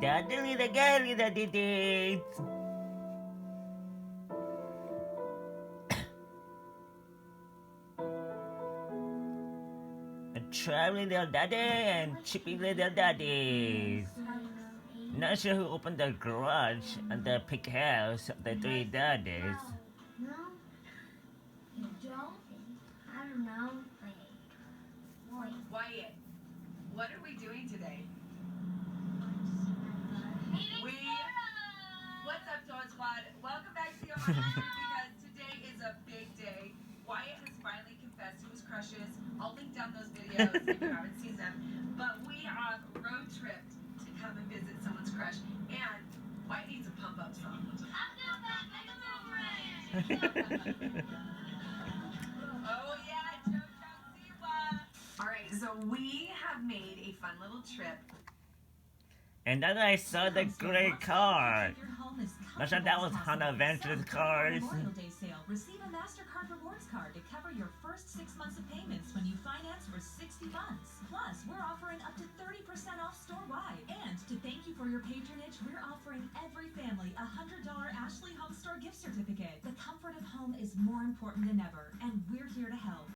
Daddy, the girl, daddy dates. Traveling little daddy and chippy little daddies. Not sure who opened the garage and the pig house of the three daddies. No, you don't. I don't know. Wyatt, what are we doing today? What's up, Toad Squad? Welcome back to your because today is a big day. Wyatt has finally confessed to his crushes. I'll link down those videos if you haven't seen them. But we have road tripped to come and visit someone's crush. And Wyatt needs a pump up song. Oh yeah, Jojo Siwa. Alright, so we have made a fun little trip. And then I saw the gray car. I thought that was Honda Adventure's cars. Memorial Day sale. Receive a MasterCard rewards card to cover your first 6 months of payments when you finance for 60 months. Plus, we're offering up to 30% off store-wide. And to thank you for your patronage, we're offering every family a $100 Ashley Home Store gift certificate. The comfort of home is more important than ever, and